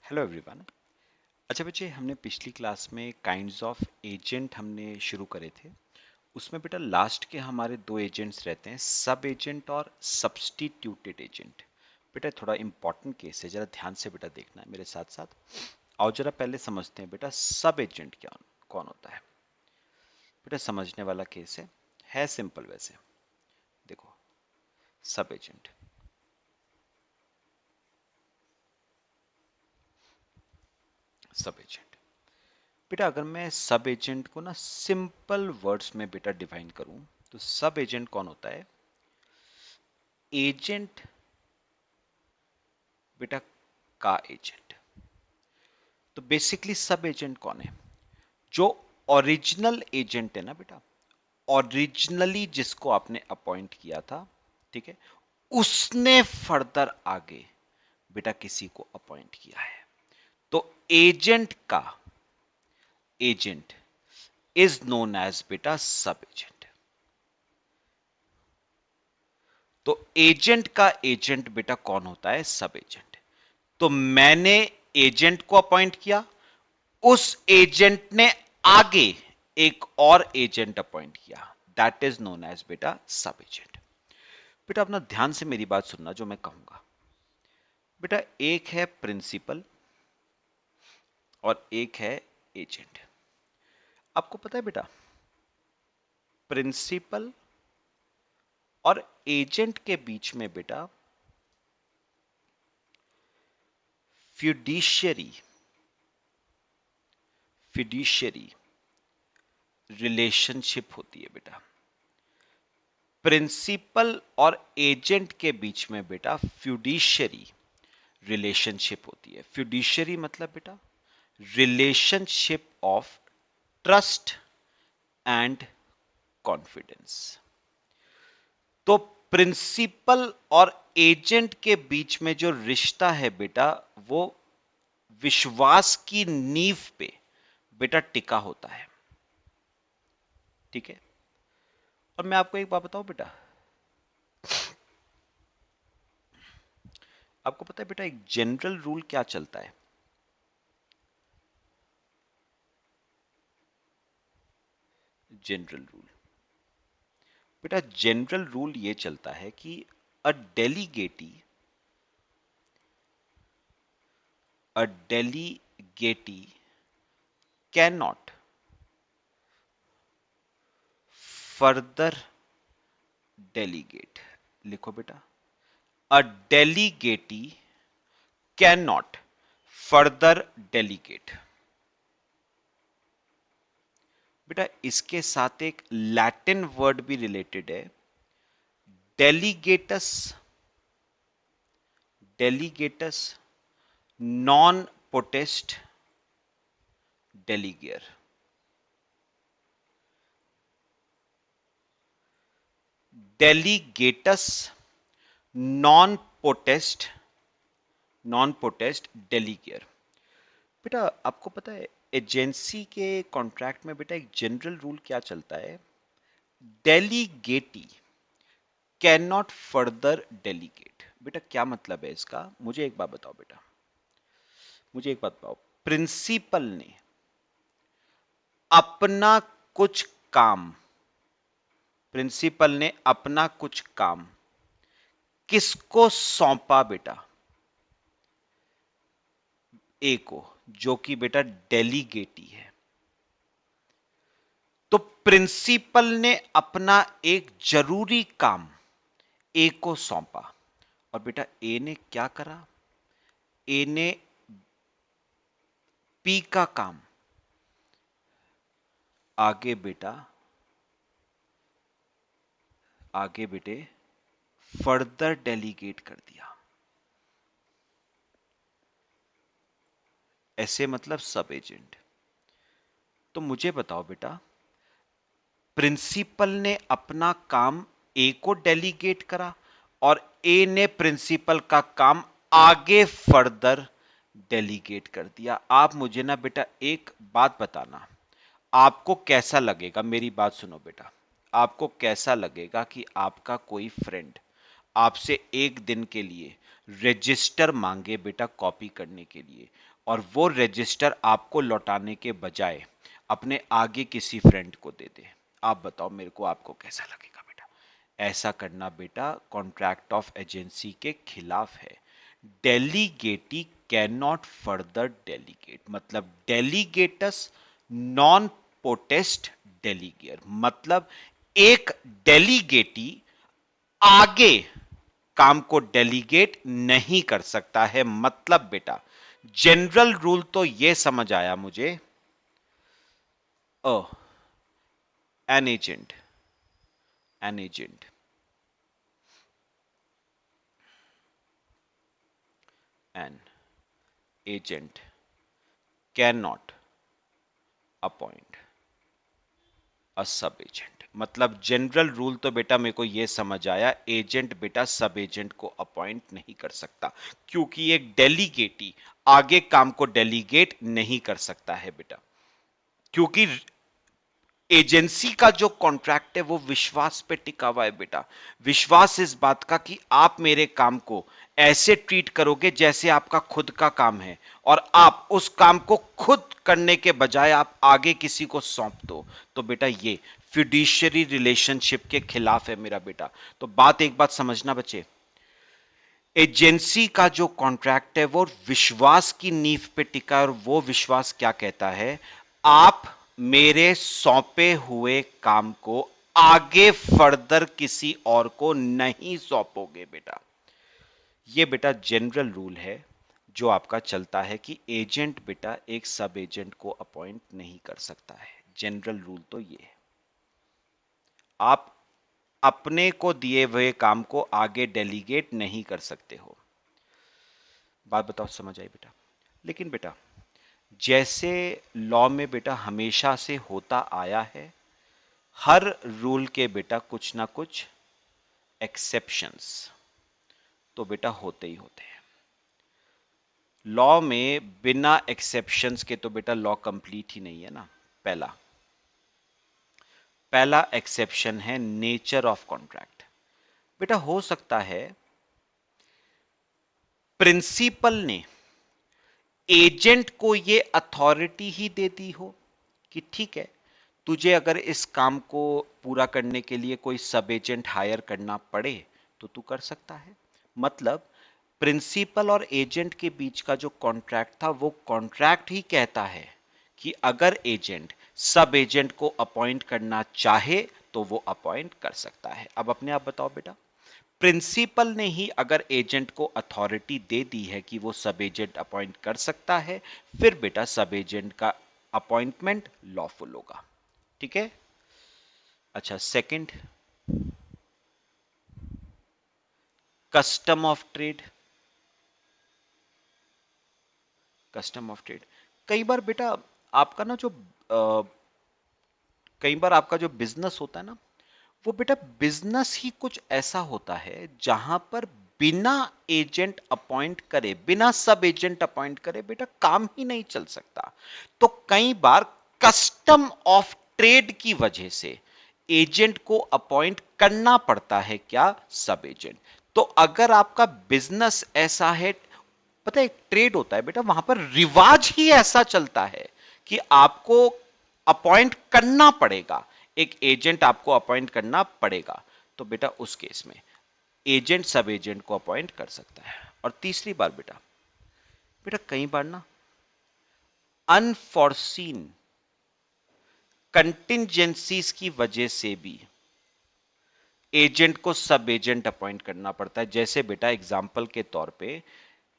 Hello everyone. अच्छा बच्चे, हमने पिछली क्लास में काइंड्स ऑफ एजेंट हमने शुरू करे थे। उसमें बेटा लास्ट के हमारे दो एजेंट्स रहते हैं, सब एजेंट और सब्स्टिट्यूटेड एजेंट। बेटा थोड़ा इंपॉर्टेंट केस है, जरा ध्यान से बेटा देखना है मेरे साथ साथ। आओ जरा पहले समझते हैं बेटा सब एजेंट क्या कौन होता है। बेटा समझने वाला केस है सिंपल वैसे। देखो, सब एजेंट, सब एजेंट बेटा, अगर मैं सब एजेंट को ना सिंपल वर्ड्स में बेटा डिफाइन करूं तो सब एजेंट कौन होता है? एजेंट बेटा का एजेंट। तो बेसिकली सब एजेंट कौन है? जो ओरिजिनल एजेंट है ना बेटा, ओरिजिनली जिसको आपने अपॉइंट किया था, ठीक है, उसने फर्दर आगे बेटा किसी को अपॉइंट किया है। तो एजेंट का एजेंट इज नोन एज बेटा सब एजेंट। तो एजेंट का एजेंट बेटा कौन होता है? सब एजेंट। तो मैंने एजेंट को अपॉइंट किया, उस एजेंट ने आगे एक और एजेंट अपॉइंट किया, दैट इज नोन एज बेटा सब एजेंट। बेटा अपना ध्यान से मेरी बात सुनना जो मैं कहूंगा। बेटा एक है प्रिंसिपल और एक है एजेंट। आपको पता है बेटा, प्रिंसिपल और एजेंट के बीच में बेटा फ्यूडिशियरी फिड्यूशियरी रिलेशनशिप होती है बेटा। प्रिंसिपल और एजेंट के बीच में बेटा फ्यूडिशियरी रिलेशनशिप होती है। फ्यूडिशियरी मतलब बेटा relationship of trust and confidence. तो प्रिंसिपल और एजेंट के बीच में जो रिश्ता है बेटा, वो विश्वास की नींव पे बेटा टिका होता है, ठीक है। और मैं आपको एक बात बताऊं बेटा, आपको पता है बेटा एक जनरल रूल क्या चलता है? जनरल रूल बेटा, जनरल रूल ये चलता है कि अ डेलीगेटी अ डेलीगेटी कैन नॉट फर्दर डेलीगेट। लिखो बेटा, अ डेलीगेटी कैन नॉट फर्दर डेलीगेट। बेटा इसके साथ एक लैटिन वर्ड भी रिलेटेड है, delegates. Delegates non पोटेस्ट डेलीगियर। Delegates non पोटेस्ट डेलीगियर। बेटा आपको पता है एजेंसी के कॉन्ट्रैक्ट में बेटा एक जनरल रूल क्या चलता है? डेलीगेटी कैन नॉट फर्दर डेलीगेट। बेटा क्या मतलब है इसका? मुझे एक बात बताओ बेटा, मुझे एक बात बताओ। प्रिंसिपल ने अपना कुछ काम प्रिंसिपल ने अपना कुछ काम किसको सौंपा बेटा? ए को, जो कि बेटा डेलीगेटी है। तो प्रिंसिपल ने अपना एक जरूरी काम ए को सौंपा, और बेटा ए ने क्या करा? ए ने पी का काम आगे बेटा आगे बेटे फर्दर डेलीगेट कर दिया। ऐसे मतलब सब एजेंट। तो मुझे बताओ बेटा, प्रिंसिपल ने अपना काम ए को डेलीगेट करा और ए ने प्रिंसिपल का काम आगे फर्दर डेलीगेट कर दिया। आप मुझे ना बेटा एक बात बताना, आपको कैसा लगेगा? मेरी बात सुनो बेटा, आपको कैसा लगेगा कि आपका कोई फ्रेंड आपसे एक दिन के लिए रजिस्टर मांगे बेटा कॉपी करने के लिए, और वो रजिस्टर आपको लौटाने के बजाय अपने आगे किसी फ्रेंड को दे दे, आप बताओ मेरे को आपको कैसा लगेगा बेटा? ऐसा करना बेटा कॉन्ट्रैक्ट ऑफ एजेंसी के खिलाफ है। डेलीगेटी कैन नॉट फर्दर डेलीगेट, मतलब डेलीगेटस नॉन पोटेस्ट डेलीगियर, मतलब एक डेलीगेटी आगे काम को डेलीगेट नहीं कर सकता है। मतलब बेटा जनरल रूल तो यह समझ आया मुझे, an agent an agent an agent can not appoint a sub agent. मतलब जनरल रूल तो बेटा मेरे को यह समझ आया, एजेंट बेटा सब एजेंट को अपॉइंट नहीं कर सकता, क्योंकि एक डेलीगेटी आगे काम को डेलीगेट नहीं कर सकता है बेटा, क्योंकि एजेंसी का जो कॉन्ट्रैक्ट है वो विश्वास पे टिका हुआ है बेटा। विश्वास इस बात का कि आप मेरे काम को ऐसे ट्रीट करोगे जैसे आपका खुद का काम है, और आप उस काम को खुद करने के बजाय आप आगे किसी को सौंप दो, तो बेटा ये फिड्यूशियरी रिलेशनशिप के खिलाफ है मेरा बेटा। तो बात एक बात समझना बच्चे, एजेंसी का जो कॉन्ट्रैक्ट है वो विश्वास की नींव पे टिका है, और वो विश्वास क्या कहता है, आप मेरे सौंपे हुए काम को आगे फर्दर किसी और को नहीं सौंपोगे बेटा। ये बेटा जनरल रूल है जो आपका चलता है कि एजेंट बेटा एक सब एजेंट को अपॉइंट नहीं कर सकता है। जनरल रूल तो ये है, आप अपने को दिए हुए काम को आगे डेलीगेट नहीं कर सकते हो। बात बताओ समझ आई बेटा? लेकिन बेटा जैसे लॉ में बेटा हमेशा से होता आया है, हर रूल के बेटा कुछ ना कुछ एक्सेप्शंस तो बेटा होते ही होते हैं। लॉ में बिना एक्सेप्शंस के तो बेटा लॉ कंप्लीट ही नहीं है ना। पहला पहला एक्सेप्शन है नेचर ऑफ कॉन्ट्रैक्ट। बेटा हो सकता है प्रिंसिपल ने एजेंट को यह अथॉरिटी ही दे दी हो कि ठीक है, तुझे अगर इस काम को पूरा करने के लिए कोई सब एजेंट हायर करना पड़े तो तू कर सकता है। मतलब प्रिंसिपल और एजेंट के बीच का जो कॉन्ट्रैक्ट था वो कॉन्ट्रैक्ट ही कहता है कि अगर एजेंट सब एजेंट को अपॉइंट करना चाहे तो वो अपॉइंट कर सकता है। अब अपने आप बताओ बेटा, प्रिंसिपल ने ही अगर एजेंट को अथॉरिटी दे दी है कि वो सब एजेंट अपॉइंट कर सकता है, फिर बेटा सब एजेंट का अपॉइंटमेंट लॉफुल होगा। ठीक है? अच्छा, second, custom of trade. Custom of trade, कई बार बेटा आपका ना जो कई बार आपका जो बिजनेस होता है ना, वो बेटा बिजनेस ही कुछ ऐसा होता है जहां पर बिना एजेंट अपॉइंट करे, बिना सब एजेंट अपॉइंट करे बेटा काम ही नहीं चल सकता। तो कई बार कस्टम ऑफ ट्रेड की वजह से एजेंट को अपॉइंट करना पड़ता है, क्या, सब एजेंट। तो अगर आपका बिजनेस ऐसा है, पता है एक ट्रेड होता है बेटा, वहां पर रिवाज ही ऐसा चलता है कि आपको अपॉइंट करना पड़ेगा, एक एजेंट आपको अपॉइंट करना पड़ेगा, तो बेटा उस केस में एजेंट सब एजेंट को अपॉइंट कर सकता है। और तीसरी बार बेटा, बेटा कई बार ना अनफॉर्सीन कंटिंजेंसीज की वजह से भी एजेंट को सब एजेंट अपॉइंट करना पड़ता है। जैसे बेटा एग्जाम्पल के तौर पे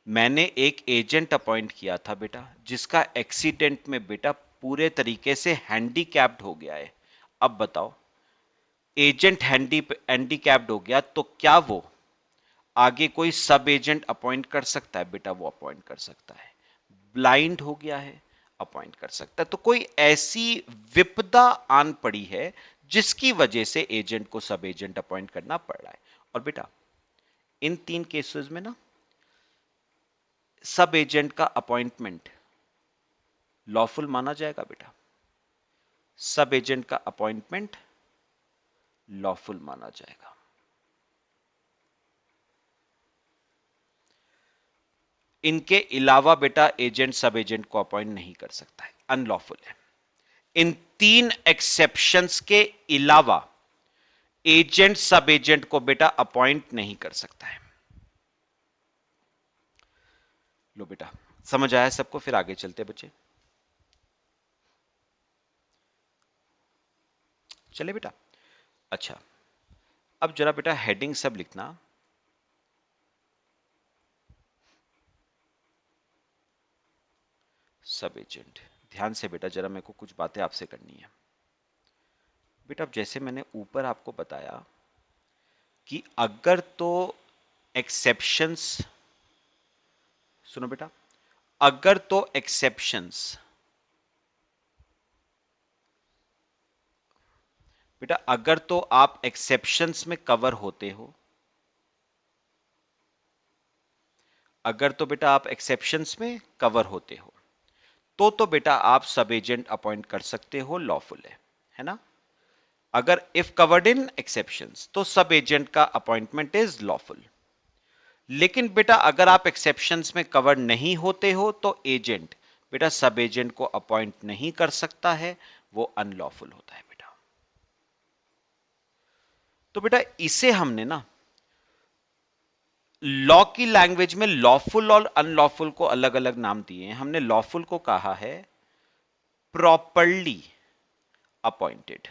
मैंने एक एजेंट अपॉइंट किया था बेटा, जिसका एक्सीडेंट में बेटा पूरे तरीके से हैंडीकैप्ड हो गया है। अब बताओ, एजेंट हैंडीकैप्ड हो गया तो क्या वो आगे कोई सब एजेंट अपॉइंट कर सकता है? बेटा वो अपॉइंट कर सकता है। ब्लाइंड हो गया है, अपॉइंट कर सकता है। तो कोई ऐसी विपदा आन पड़ी है जिसकी वजह से एजेंट को सब एजेंट अपॉइंट करना पड़ रहा है। और बेटा इन तीन केसेस में ना सब एजेंट का अपॉइंटमेंट लॉफुल माना जाएगा बेटा। सब एजेंट का अपॉइंटमेंट लॉफुल माना जाएगा। इनके अलावा बेटा एजेंट सब एजेंट को अपॉइंट नहीं कर सकता है, अनलॉफुल है। इन 3 एक्सेप्शंस के अलावा एजेंट सब एजेंट को बेटा अपॉइंट नहीं कर सकता है। लो बेटा, समझ आया सबको? फिर आगे चलते बच्चे, चले बेटा। अच्छा, अब जरा बेटा हेडिंग सब लिखना। सब एजेंट, ध्यान से बेटा, जरा मेरे को कुछ बातें आपसे करनी है बेटा। अब जैसे मैंने ऊपर आपको बताया कि अगर तो एक्सेप्शंस, सुनो बेटा, अगर तो एक्सेप्शंस बेटा, अगर तो आप एक्सेप्शंस में कवर होते हो, अगर तो बेटा आप एक्सेप्शंस में कवर होते हो, तो बेटा आप सब एजेंट अपॉइंट कर सकते हो, लॉफुल है ना। अगर इफ कवर्ड इन एक्सेप्शंस तो सब एजेंट का अपॉइंटमेंट इज लॉफुल। लेकिन बेटा अगर आप एक्सेप्शंस में कवर नहीं होते हो तो एजेंट बेटा सब एजेंट को अपॉइंट नहीं कर सकता है, वो अनलॉफुल होता है बेटा। तो बेटा इसे हमने ना लॉ की लैंग्वेज में लॉफुल और अनलॉफुल को अलग अलग नाम दिए हैं। हमने लॉफुल को कहा है प्रॉपरली अपॉइंटेड।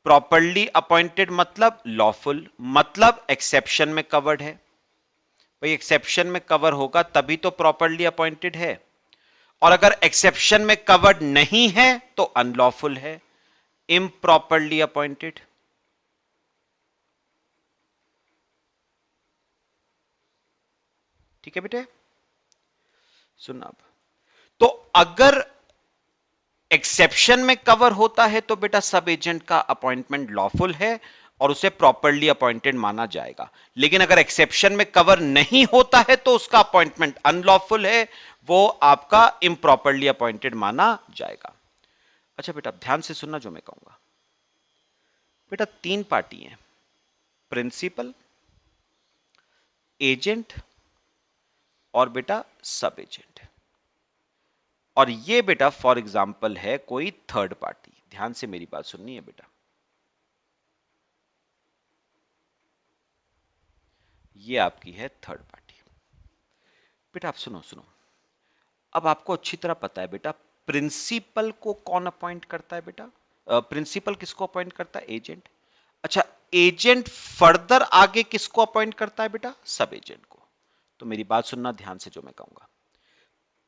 प्रॉपरली अपॉइंटेड मतलब लॉफुल, मतलब एक्सेप्शन में कवर्ड है। भाई एक्सेप्शन में कवर होगा तभी तो प्रॉपरली अपॉइंटेड है, और अगर एक्सेप्शन में कवर्ड नहीं है तो अनलॉफुल है, इम्प्रॉपरली अपॉइंटेड। ठीक है बेटे, सुनना अब। तो अगर एक्सेप्शन में कवर होता है तो बेटा सब एजेंट का अपॉइंटमेंट लॉफुल है और उसे प्रॉपरली अपॉइंटेड माना जाएगा। लेकिन अगर एक्सेप्शन में कवर नहीं होता है तो उसका अपॉइंटमेंट अनलॉफुल है, वो आपका इम्प्रॉपरली अपॉइंटेड माना जाएगा। अच्छा बेटा ध्यान से सुनना जो मैं कहूंगा। बेटा 3 पार्टी हैं, प्रिंसिपल, एजेंट और बेटा सब एजेंट। और ये बेटा फॉर एग्जाम्पल है कोई थर्ड पार्टी। ध्यान से मेरी बात सुननी है बेटा, ये आपकी है थर्ड पार्टी। बेटा आप सुनो सुनो, अब आपको अच्छी तरह पता है बेटा प्रिंसिपल को कौन अपॉइंट करता है बेटा? प्रिंसिपल किसको अपॉइंट करता है? एजेंट। अच्छा, एजेंट फर्दर आगे किसको अपॉइंट करता है बेटा? सब एजेंट को। तो मेरी बात सुनना ध्यान से जो मैं कहूंगा।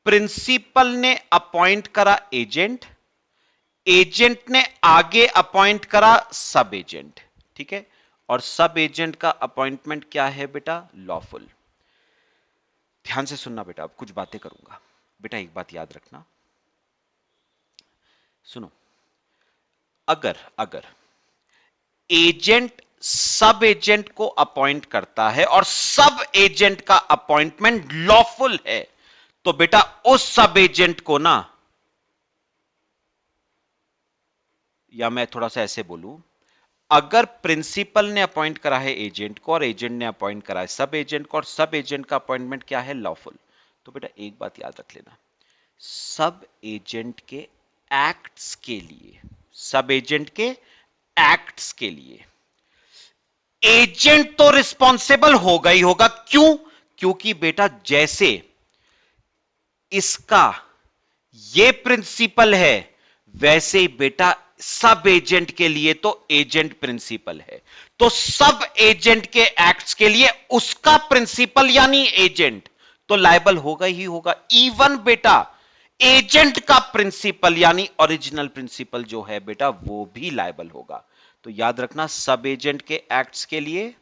प्रिंसिपल ने अपॉइंट करा एजेंट, एजेंट ने आगे अपॉइंट करा सब एजेंट। ठीक है, और सब एजेंट का अपॉइंटमेंट क्या है बेटा? लॉफुल। ध्यान से सुनना बेटा, अब कुछ बातें करूंगा बेटा, एक बात याद रखना। सुनो, अगर अगर एजेंट सब एजेंट को अपॉइंट करता है और सब एजेंट का अपॉइंटमेंट लॉफुल है, तो बेटा उस सब एजेंट को ना, या मैं थोड़ा सा ऐसे बोलूं, अगर प्रिंसिपल ने अपॉइंट करा है एजेंट को और एजेंट ने अपॉइंट करा है सब एजेंट को और सब एजेंट का अपॉइंटमेंट क्या है? लॉफुल, तो बेटा एक बात याद रख लेना, सब एजेंट के एक्ट्स के लिए, सब एजेंट के एक्ट्स के लिए एजेंट तो रिस्पॉन्सिबल होगा ही होगा। क्यों? क्योंकि बेटा जैसे इसका ये प्रिंसिपल है, वैसे ही बेटा सब एजेंट के लिए तो एजेंट प्रिंसिपल है, तो सब एजेंट के एक्ट्स के लिए उसका प्रिंसिपल यानी एजेंट तो लायबल होगा ही होगा। इवन बेटा एजेंट का प्रिंसिपल यानी ओरिजिनल प्रिंसिपल जो है बेटा वो भी लायबल होगा। तो याद रखना, सब एजेंट के एक्ट्स के लिए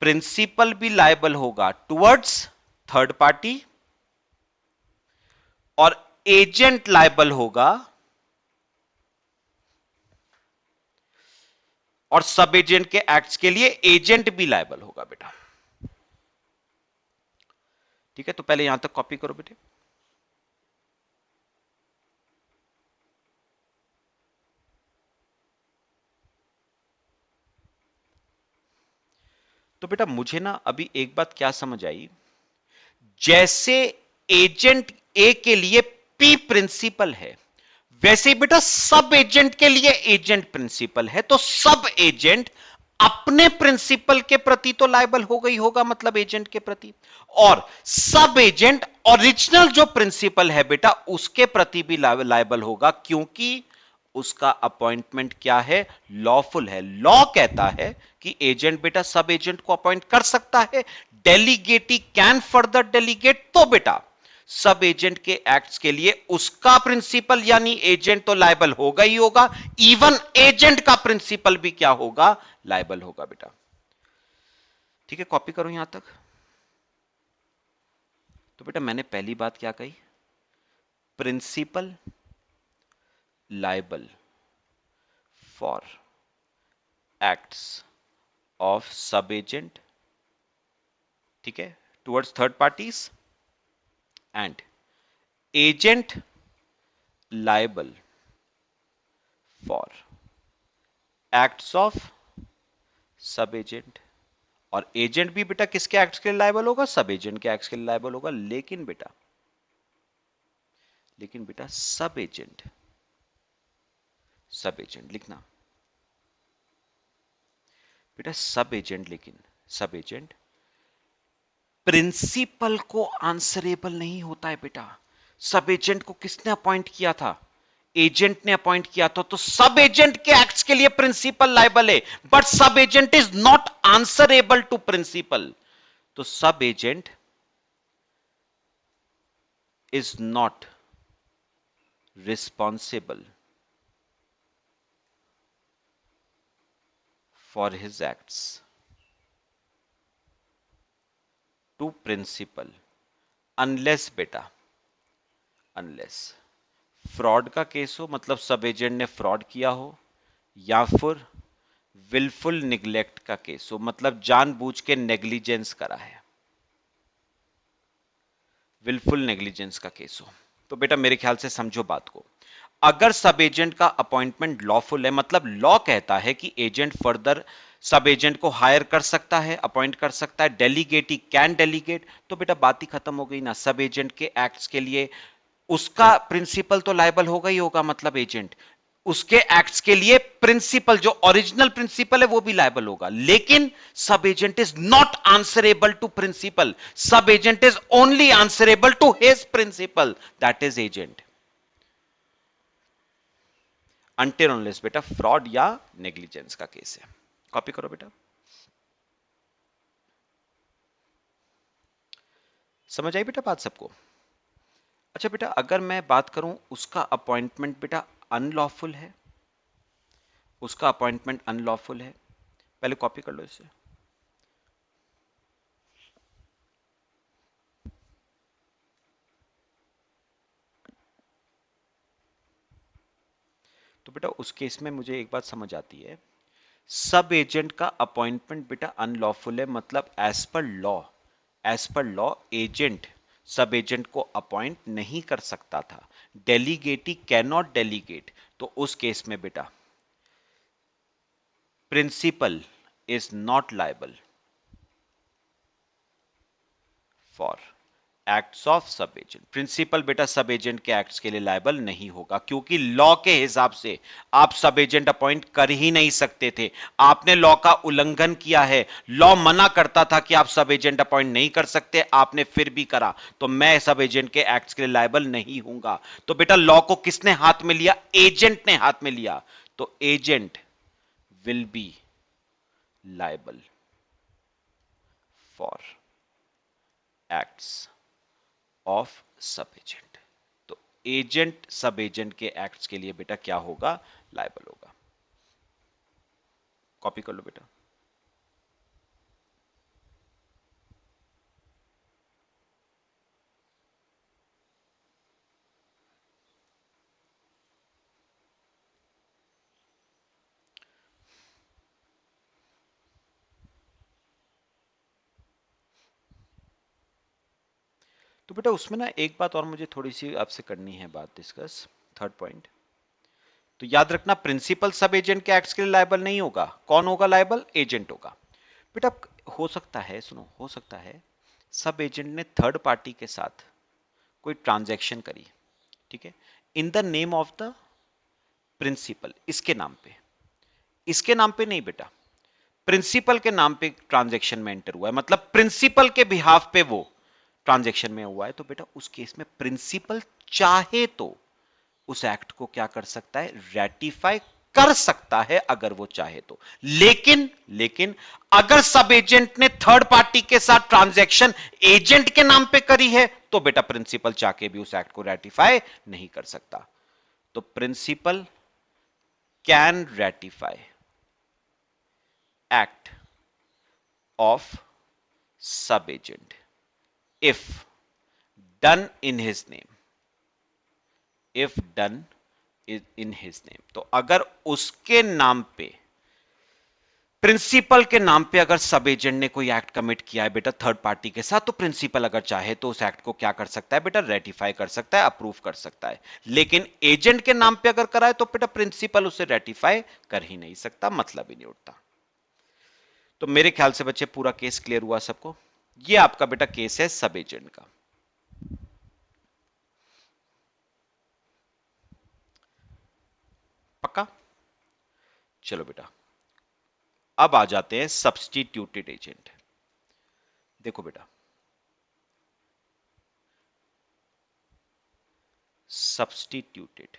प्रिंसिपल भी लायबल होगा टुवर्ड्स थर्ड पार्टी, और एजेंट लायबल होगा, और सब एजेंट के एक्ट्स के लिए एजेंट भी लायबल होगा बेटा। ठीक है, तो पहले यहां तक कॉपी करो बेटे। तो बेटा मुझे ना अभी एक बात क्या समझ आई, जैसे एजेंट ए के लिए पी प्रिंसिपल है, वैसे बेटा सब एजेंट के लिए एजेंट प्रिंसिपल है, तो सब एजेंट अपने प्रिंसिपल के प्रति तो लायबल हो गई होगा, मतलब एजेंट के प्रति, और सब एजेंट ओरिजिनल जो प्रिंसिपल है बेटा उसके प्रति भी लायबल होगा, क्योंकि उसका अपॉइंटमेंट क्या है, लॉफुल है। लॉ कहता है कि एजेंट बेटा सब एजेंट को अपॉइंट कर सकता है, डेलीगेटी कैन फर्दर डेलीगेट, तो बेटा सब एजेंट के एक्ट्स के लिए उसका प्रिंसिपल यानी एजेंट तो लायबल होगा ही होगा, इवन एजेंट का प्रिंसिपल भी क्या होगा, लायबल होगा बेटा। ठीक है, कॉपी करो यहां तक। तो बेटा मैंने पहली बात क्या कही, principal liable for acts of sub agent, ठीक है, towards third parties, and agent liable for acts of sub agent. और एजेंट भी बेटा किसके एक्ट्स के लिए लायबल होगा, सब एजेंट के एक्ट्स के लिए लायबल होगा, लेकिन बेटा सब एजेंट लिखना बेटा, सब एजेंट प्रिंसिपल को आंसरेबल नहीं होता है बेटा। सब एजेंट को किसने अपॉइंट किया था, एजेंट ने अपॉइंट किया था, तो सब एजेंट के एक्ट्स के लिए प्रिंसिपल लायबल है, but sub agent is not answerable to principal. तो sub agent is not responsible for his acts to principal, unless बेटा, अनलेस फ्रॉड का केस हो, मतलब सब एजेंट ने फ्रॉड किया हो, या फिर विलफुल निग्लेक्ट का केस हो, मतलब जानबूझ के नेग्लिजेंस करा है, विलफुल नेग्लिजेंस का केस हो। तो बेटा मेरे ख्याल से समझो बात को, अगर सब एजेंट का अपॉइंटमेंट लॉफुल है, मतलब लॉ कहता है कि एजेंट फर्दर सब एजेंट को हायर कर सकता है, अपॉइंट कर सकता है, डेलीगेट ही कैन डेलीगेट, तो बेटा बात ही खत्म हो गई ना, सब एजेंट के एक्ट्स के लिए उसका प्रिंसिपल तो लायबल होगा ही होगा, मतलब एजेंट उसके एक्ट्स के लिए प्रिंसिपल जो ओरिजिनल प्रिंसिपल है वो भी लायबल होगा, लेकिन sub agent is not answerable to principal, sub agent is only answerable to his principal, that is agent, until unless बेटा फ्रॉड या नेग्लिजेंस का केस है। कॉपी करो बेटा, समझ आई बेटा बात सबको। अच्छा बेटा अगर मैं बात करूं उसका अपॉइंटमेंट बेटा अनलॉफुल है, उसका अपॉइंटमेंट अनलॉफुल है, पहले कॉपी कर लो इसे। तो बेटा उस केस में मुझे एक बात समझ आती है, सब एजेंट का अपॉइंटमेंट बेटा अनलॉफुल है, मतलब एज पर लॉ एजेंट सब एजेंट को अपॉइंट नहीं कर सकता था, डेलीगेटी कैन नॉट डेलीगेट, तो उस केस में बेटा principal is not liable for acts of sub agent, principal बेटा सब एजेंट के एक्ट्स के लिए लायबल नहीं होगा, क्योंकि लॉ के हिसाब से आप सब एजेंट अपॉइंट कर ही नहीं सकते थे, आपने लॉ का उल्लंघन किया है, लॉ मना करता था कि आप सब एजेंट अपॉइंट नहीं कर सकते, आपने फिर भी करा, तो मैं सब एजेंट के एक्ट्स के लिए लायबल नहीं हूंगा। तो बेटा लॉ को किसने हाथ में लिया, एजेंट ने हाथ में लिया, तो agent will be liable for acts of sub agent, तो एजेंट सब एजेंट के एक्ट्स के लिए बेटा क्या होगा, लायबल होगा। कॉपी कर लो बेटा, तो बेटा उसमें ना एक बात और मुझे थोड़ी सी आपसे करनी है बात डिस्कस, थर्ड पॉइंट, तो याद रखना प्रिंसिपल सब एजेंट के एक्ट्स के लिए लायबल नहीं होगा, कौन होगा लायबल, एजेंट होगा। बेटा हो सकता है, सुनो, हो सकता है सब एजेंट ने थर्ड पार्टी के साथ कोई ट्रांजैक्शन करी, ठीक है, in the name of the principal, इसके नाम पे नहीं बेटा, प्रिंसिपल के नाम पे ट्रांजैक्शन में एंटर हुआ है, मतलब प्रिंसिपल के बिहाफ पे वो ट्रांजैक्शन में हुआ है, तो बेटा उस केस में प्रिंसिपल चाहे तो उस एक्ट को क्या कर सकता है, रेटिफाई कर सकता है अगर वो चाहे तो। लेकिन लेकिन अगर सब एजेंट ने थर्ड पार्टी के साथ ट्रांजैक्शन एजेंट के नाम पे करी है, तो बेटा प्रिंसिपल चाह के भी उस एक्ट को रेटिफाई नहीं कर सकता। तो principal can ratify act of sub agent if done in his name, if done in his name, तो अगर उसके नाम पे, प्रिंसिपल के नाम पे अगर सब एजेंट ने कोई एक्ट कमिट किया है बेटा थर्ड पार्टी के साथ, तो प्रिंसिपल अगर चाहे तो उस एक्ट को क्या कर सकता है बेटा, रेटिफाई कर सकता है, अप्रूव कर सकता है। लेकिन एजेंट के नाम पे अगर कराए तो बेटा प्रिंसिपल उसे रेटिफाई कर ही नहीं सकता, मतलब ही नहीं उठता। तो मेरे ख्याल से बच्चे पूरा केस क्लियर हुआ सबको। ये आपका बेटा केस है सब एजेंट का। पक्का? चलो बेटा, अब आ जाते हैं सब्स्टिट्यूटेड एजेंट। देखो बेटा, सब्स्टिट्यूटेड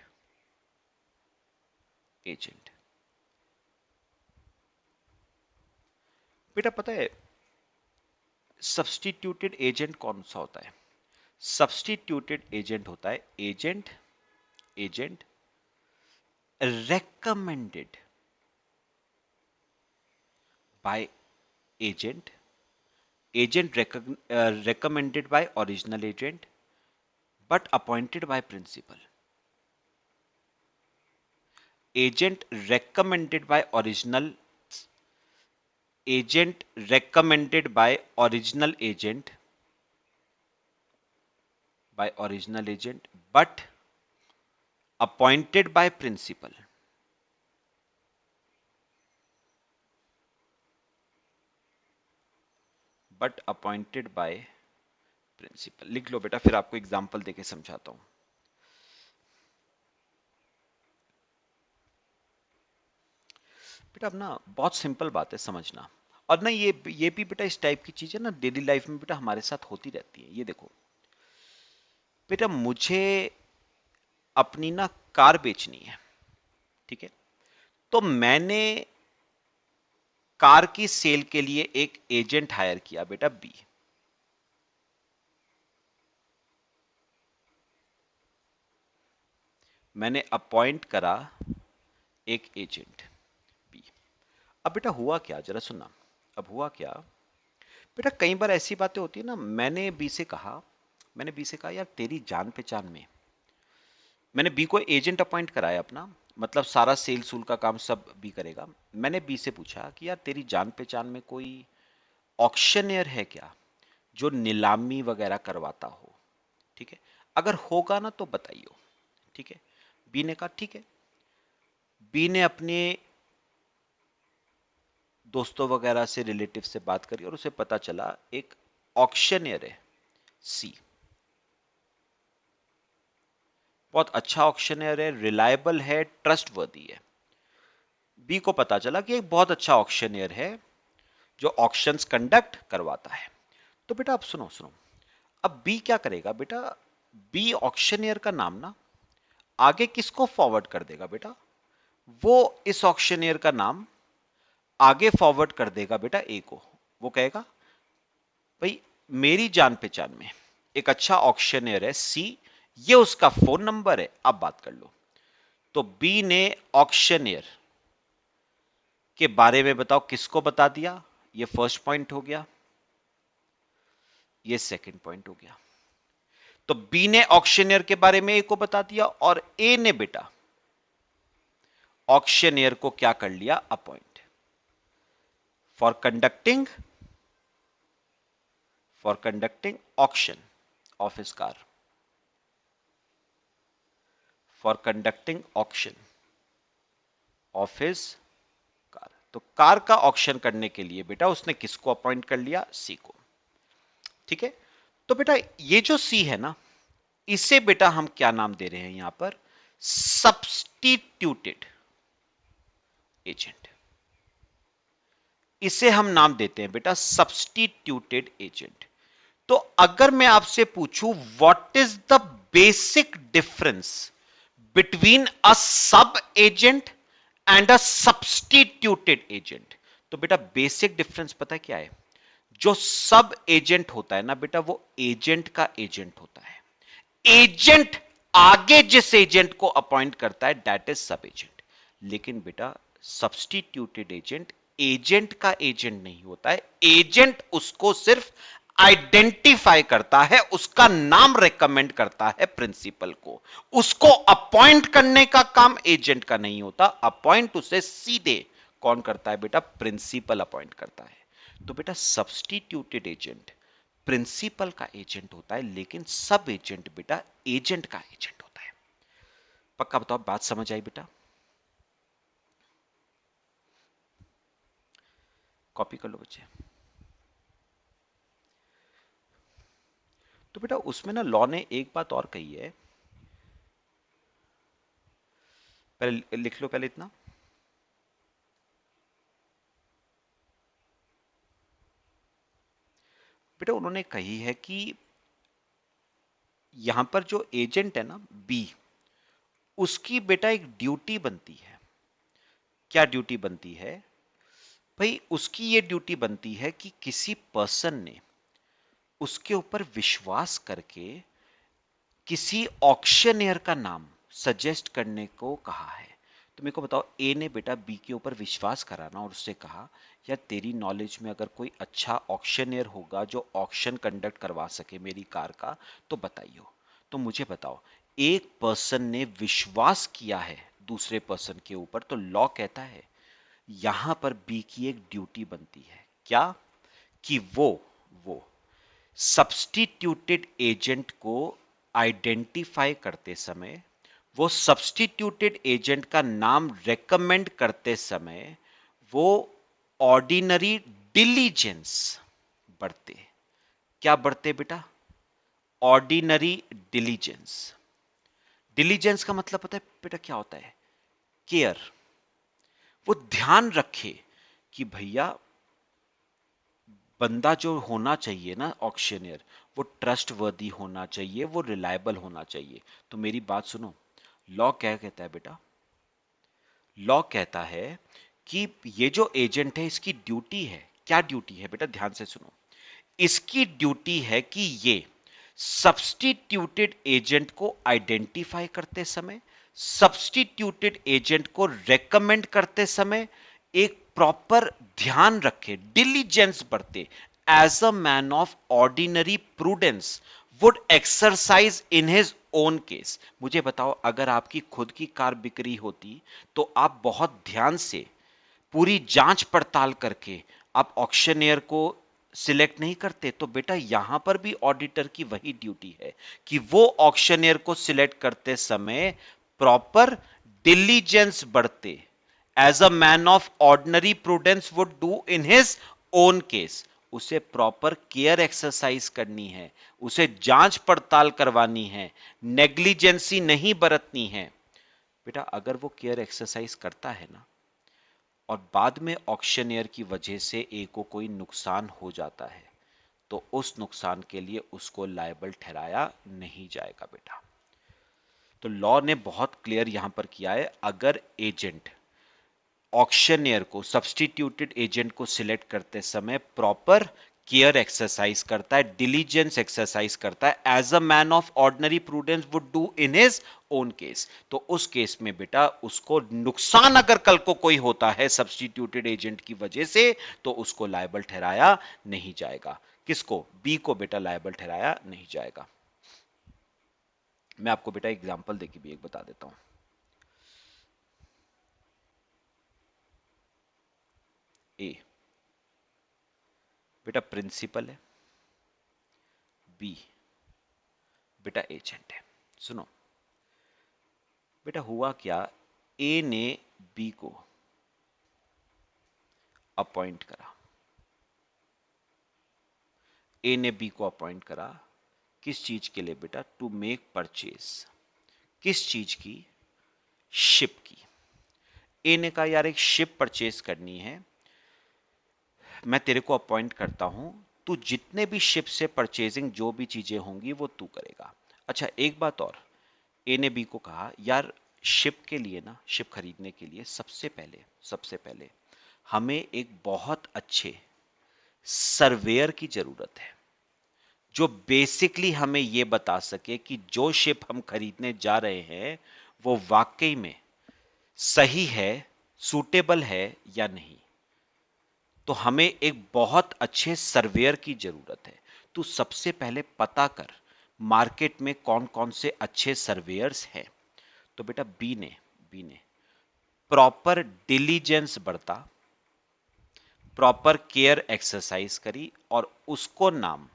एजेंट, बेटा पता है सब्स्टिट्यूटेड एजेंट कौन सा होता है? सब्स्टिट्यूटेड एजेंट होता है agent, agent recommended by agent, agent recommended by original agent but appointed by principal, agent recommended by original, agent recommended by original agent, by original agent but appointed by principal, but appointed by principal। लिख लो बेटा, फिर आपको example देके समझाता हूं। बेटा अब ना बहुत सिंपल बात है समझना, और ना ये भी बेटा इस टाइप की चीजें ना डेली लाइफ में बेटा हमारे साथ होती रहती है। ये देखो बेटा, मुझे अपनी ना कार बेचनी है, ठीक है, तो मैंने कार की सेल के लिए एक एजेंट हायर किया बेटा बी, मैंने अपॉइंट करा एक एजेंट बी। अब बेटा हुआ क्या, जरा सुनना। अब हुआ क्या बेटा, कई बार ऐसी बातें होती है ना, मैंने बी से कहा यार तेरी जान पहचान में, मैंने बी को एजेंट अपॉइंट कराया अपना, मतलब सारा सेल सूल का काम सब बी करेगा। मैंने बी से पूछा कि यार तेरी जान पहचान में कोई ऑक्शनियर है क्या जो नीलामी वगैरह करवाता हो, ठीक है, अगर होगा ना तो बताइयो, ठीक है। बी ने कहा ठीक है। बी ने अपने दोस्तों वगैरह से, रिलेटिव से बात करी और उसे पता चला एक ऑक्शनियर है सी, बहुत अच्छा ऑक्शनियर है, रिलायबल है, ट्रस्टवर्दी है। बी को पता चला कि एक बहुत अच्छा ऑक्शनियर है जो ऑक्शंस कंडक्ट करवाता है। तो बेटा अब सुनो सुनो, अब बी क्या करेगा बेटा, बी ऑक्शनियर का नाम ना आगे किसको फॉरवर्ड कर देगा बेटा, वो इस ऑक्शनियर का नाम आगे फॉरवर्ड कर देगा बेटा ए को। वो कहेगा भाई मेरी जान पहचान में एक अच्छा ऑक्शनियर है सी, ये उसका फोन नंबर है, अब बात कर लो। तो बी ने ऑक्शनियर के बारे में बताओ किसको बता दिया, ये फर्स्ट पॉइंट हो गया, ये सेकंड पॉइंट हो गया। तो बी ने ऑक्शनियर के बारे में ए को बता दिया और ए ने बेटा ऑक्शनियर को क्या कर लिया, appoint for conducting auction of his car, for conducting auction of his car. तो कार का ऑक्शन करने के लिए बेटा उसने किसको अपॉइंट कर लिया? सी को। ठीक है, तो बेटा ये जो सी है ना, इसे बेटा हम क्या नाम दे रहे हैं यहां पर? Substituted agent. इसे हम नाम देते हैं बेटा सब्स्टिट्यूटेड एजेंट। तो अगर मैं आपसे पूछूं what is the basic difference between a sub agent and a substituted agent, तो बेटा बेसिक डिफरेंस पता है क्या है? जो सब एजेंट होता है ना बेटा, वो एजेंट का एजेंट होता है। एजेंट आगे जिस एजेंट को अपॉइंट करता है दैट इज सब एजेंट। लेकिन बेटा सब्स्टिट्यूटेड एजेंट एजेंट का एजेंट नहीं होता है। एजेंट उसको सिर्फ आइडेंटिफाई करता है, उसका नाम रेकमेंड करता है प्रिंसिपल को। उसको अपॉइंट करने का काम एजेंट का नहीं होता। अपॉइंट उसे सीधे कौन करता है बेटा? प्रिंसिपल अपॉइंट करता है। तो बेटा सब्स्टिट्यूटेड एजेंट प्रिंसिपल का एजेंट होता है, लेकिन सब एजेंट बेटा एजेंट का एजेंट होता है। पक्का बताओ, बात समझ आई बेटा? कॉपी कर लो बच्चे। तो बेटा उसमें ना लॉ ने एक बात और कही है, पहले लिख लो पहले इतना। बेटा उन्होंने कही है कि यहां पर जो एजेंट है ना बी, उसकी बेटा एक ड्यूटी बनती है। क्या ड्यूटी बनती है भाई? उसकी ये ड्यूटी बनती है कि किसी पर्सन ने उसके ऊपर विश्वास करके किसी ऑक्शनियर का नाम सजेस्ट करने को कहा है। तो मेरे को बताओ, ए ने बेटा बी के ऊपर विश्वास करा ना, और उससे कहा यार तेरी नॉलेज में अगर कोई अच्छा ऑक्शनियर होगा जो ऑक्शन कंडक्ट करवा सके मेरी कार का, तो बताइयो। तो मुझे बताओ, एक पर्सन ने विश्वास किया है दूसरे पर्सन के ऊपर, तो लॉ कहता है यहां पर बी की एक ड्यूटी बनती है। क्या? कि वो सब्स्टिट्यूटेड एजेंट को आइडेंटिफाई करते समय, वो सब्स्टिट्यूटेड एजेंट का नाम रेकमेंड करते समय, वो ऑर्डिनरी डिलीजेंस बढ़ते। क्या बढ़ते बेटा? Ordinary diligence. डिलीजेंस का मतलब पता है बेटा क्या होता है? केयर। वो ध्यान रखे कि भैया बंदा जो होना चाहिए ना ऑक्शनियर, वो ट्रस्ट वर्दी होना चाहिए, वो रिलायबल होना चाहिए। तो मेरी बात सुनो, लॉ क्या कहता है बेटा? लॉ कहता है कि ये जो एजेंट है इसकी ड्यूटी है। क्या ड्यूटी है बेटा? ध्यान से सुनो। इसकी ड्यूटी है कि ये सब्स्टिट्यूटेड एजेंट को आइडेंटिफाई करते समय, सब्स्टिट्यूटेड एजेंट को रेकमेंड करते समय एक प्रॉपर ध्यान रखे, डिलीजेंस बरते, as a man of ordinary prudence would exercise in his own case. मुझे बताओ, अगर आपकी खुद की कार बिक रही होती तो आप बहुत ध्यान से पूरी जांच पड़ताल करके आप ऑक्शनियर को सिलेक्ट नहीं करते? तो बेटा यहां पर भी ऑडिटर की वही ड्यूटी है कि वो ऑक्शनियर को सिलेक्ट करते समय प्रॉपर डिलीजेंस बरते, as a man of ordinary prudence would do in his own case. उसे प्रॉपर केयर एक्सरसाइज करनी है, उसे जांच पड़ताल करवानी है, नेग्लिजेंसी नहीं बरतनी है। बेटा अगर वो केयर एक्सरसाइज करता है ना, और बाद में ऑक्शनियर की वजह से ए को कोई नुकसान हो जाता है, तो उस नुकसान के लिए उसको लायबल ठहराया नहीं जाएगा बेटा। तो लॉ ने बहुत क्लियर यहां पर किया है, अगर एजेंट ऑक्शनियर को, सब्स्टिट्यूटेड एजेंट को सिलेक्ट करते समय प्रॉपर केयर एक्सरसाइज करता है, डिलीजेंस एक्सरसाइज करता है, as a man of ordinary prudence would do in his own case, तो उस केस में बेटा उसको नुकसान अगर कल को कोई होता है सब्स्टिट्यूटेड एजेंट की वजह से, तो उसको लायबल ठहराया नहीं जाएगा। किसको? बी को बेटा लायबल ठहराया नहीं जाएगा। मैं आपको बेटा एग्जांपल देके भी एक बता देता हूं। ए बेटा प्रिंसिपल है, बी बेटा एजेंट है। सुनो बेटा, हुआ क्या, ए ने बी को अपॉइंट करा, ए ने बी को अपॉइंट करा, किस चीज के लिए बेटा? टू मेक परचेज, किस चीज की? शिप की। ए ने कहा यार एक शिप परचेज करनी है, मैं तेरे को अपॉइंट करता हूं, तू जितने भी शिप से परचेजिंग जो भी चीजें होंगी वो तू करेगा। अच्छा एक बात और, ए ने बी को कहा यार शिप के लिए ना, शिप खरीदने के लिए सबसे पहले हमें एक बहुत अच्छे सर्वेयर की जरूरत है, जो बेसिकली हमें यह बता सके कि जो शिप हम खरीदने जा रहे हैं वो वाकई में सही है, सूटेबल है या नहीं। तो हमें एक बहुत अच्छे सर्वेयर की जरूरत है। तू सबसे पहले पता कर मार्केट में कौन कौन से अच्छे सर्वेयर्स हैं। तो बेटा बी ने प्रॉपर डिलीजेंस बरता, प्रॉपर केयर एक्सरसाइज करी और उसको नाम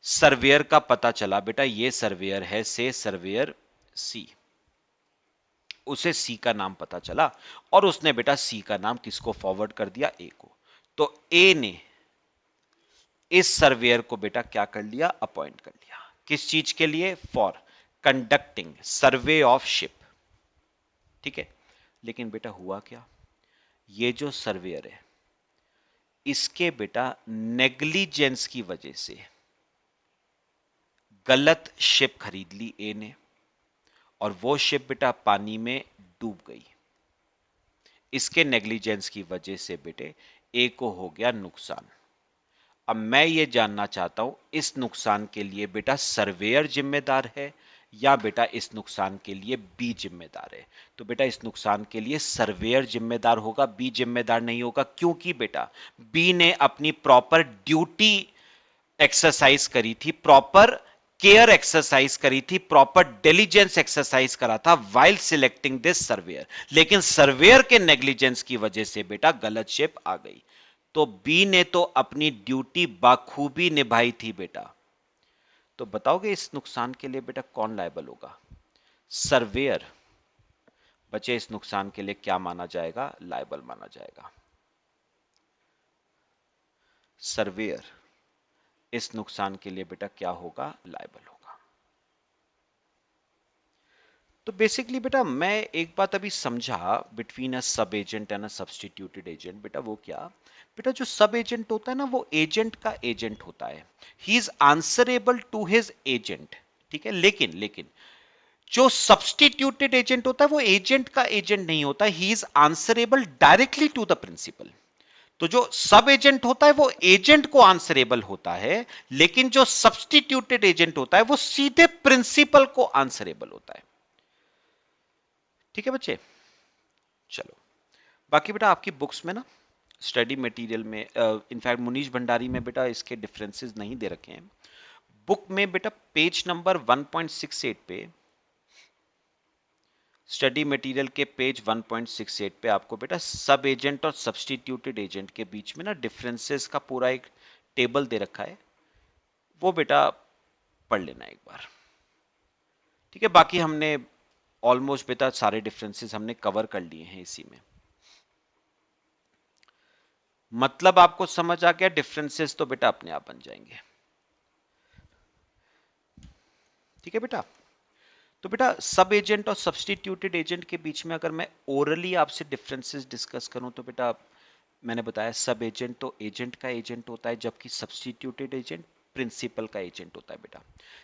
सर्वेयर का पता चला, बेटा ये सर्वेयर है से सर्वेयर सी, उसे सी का नाम पता चला और उसने बेटा सी का नाम किसको फॉरवर्ड कर दिया? ए को। तो ए ने इस सर्वेयर को बेटा क्या कर लिया? अपॉइंट कर लिया। किस चीज के लिए? For conducting survey of ship. ठीक है, लेकिन बेटा हुआ क्या? ये जो सर्वेयर है इसके बेटा नेग्लिजेंस की वजह से गलत शिप खरीद ली ए ने, और वो शिप बेटा पानी में डूब गई। इसके नेग्लिजेंस की वजह से बेटे ए को हो गया नुकसान। अब मैं ये जानना चाहता हूं इस नुकसान के लिए बेटा सर्वेयर जिम्मेदार है या बेटा इस नुकसान के लिए बी जिम्मेदार है? तो बेटा इस नुकसान के लिए सर्वेयर जिम्मेदार होगा, बी जिम्मेदार नहीं होगा, क्योंकि बेटा बी ने अपनी प्रॉपर ड्यूटी एक्सरसाइज करी थी, प्रॉपर केयर एक्सरसाइज करी थी, प्रॉपर डिलीजेंस एक्सरसाइज करा था वाइल सिलेक्टिंग दिस सर्वेयर, लेकिन सर्वेयर के नेग्लिजेंस की वजह से बेटा गलत शिप आ गई। तो बी ने तो अपनी ड्यूटी बाखूबी निभाई थी बेटा। तो बताओगे इस नुकसान के लिए बेटा कौन लायबल होगा? सर्वेयर। बचे इस नुकसान के लिए क्या माना जाएगा? लायबल माना जाएगा। सर्वेयर इस नुकसान के लिए बेटा क्या होगा? लायबल होगा। तो बेसिकली बेटा मैं एक बात अभी समझा between a sub agent and a substituted agent. बेटा वो क्या? बेटा जो सब एजेंट होता है ना वो एजेंट का एजेंट होता है, he is answerable to his agent. ठीक है, लेकिन लेकिन जो सब्सटीट्यूटेड एजेंट होता है वो एजेंट का एजेंट नहीं होता, he is answerable directly to the principal. तो जो सब एजेंट होता है वो एजेंट को आंसरेबल होता है, लेकिन जो सब्सटीट्यूटेड एजेंट होता है वो सीधे प्रिंसिपल को आंसरेबल होता है। ठीक है बच्चे, चलो बाकी बेटा आपकी बुक्स में ना स्टडी मटेरियल में इनफैक्ट मुनीश भंडारी में बेटा इसके डिफरेंसेस नहीं दे रखे हैं। बुक में बेटा पेज नंबर 1.68 पे, स्टडी मटेरियल के पेज 1.68 पे आपको बेटा सब एजेंट और सब्सटीट्यूटेड एजेंट के बीच में ना डिफरेंसेस का पूरा एक टेबल दे रखा है, वो बेटा पढ़ लेना एक बार। ठीक है, बाकी हमने ऑलमोस्ट बेटा सारे डिफरेंसेस हमने कवर कर लिए हैं इसी में। मतलब आपको समझ आ गया, डिफरेंसेस तो बेटा अपने आप बन जाएंगे। ठीक है बेटा, तो बेटा सब एजेंट और सब्सटीट्यूटेड एजेंट के बीच में अगर मैं ओरली आपसे डिफरेंसेस डिस्कस करूं तो बेटा मैंने बताया सब एजेंट तो एजेंट का एजेंट होता है, जबकि सब्सटीट्यूटेड एजेंट प्रिंसिपल का एजेंट होता है बेटा।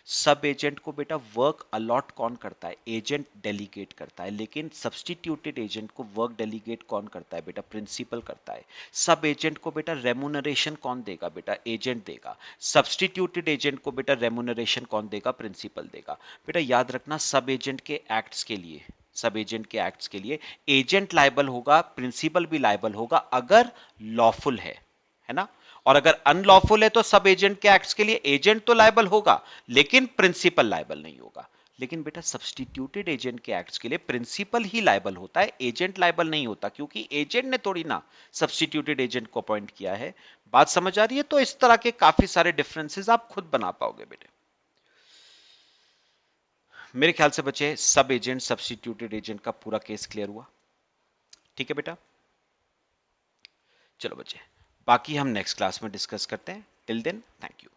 सब एजेंट को बेटा वर्क अलॉट कौन करता है? एजेंट डेलीगेट करता है, लेकिन सब्सटीट्यूटेड एजेंट को वर्क डेलीगेट कौन करता है? बेटा प्रिंसिपल करता है। सब एजेंट को बेटा रेमुनरेशन कौन देगा? बेटा एजेंट देगा। सब्सटीट्यूटेड एजेंट को बेटा रेमुनरेशन कौन देगा? प्रिंसिपल देगा। बेटा याद रखना सब एजेंट के एक्ट्स के लिए, सब एजेंट के एक्ट्स के लिए एजेंट लायबल होगा, प्रिंसिपल भी लायबल होगा अगर लॉफुल है ना? और अगर अनलॉफुल है तो सब एजेंट के एक्ट्स के लिए एजेंट तो लायबल होगा लेकिन प्रिंसिपल लायबल नहीं होगा। लेकिन बेटा सब्सटीट्यूटेड एजेंट के एक्ट्स के लिए प्रिंसिपल ही लायबल होता है, एजेंट लायबल नहीं होता, क्योंकि एजेंट ने थोड़ी ना सब्सटीट्यूटेड एजेंट को अपॉइंट किया है। बात समझ आ रही है? तो इस तरह के काफी सारे डिफरेंसेस आप खुद बना पाओगे बेटे। मेरे ख्याल से बच्चे सब एजेंट सब्सटीट्यूटेड एजेंट का पूरा केस क्लियर हुआ। ठीक है बेटा, चलो बच्चे, बाकी हम नेक्स्ट क्लास में डिस्कस करते हैं। Till then thank you.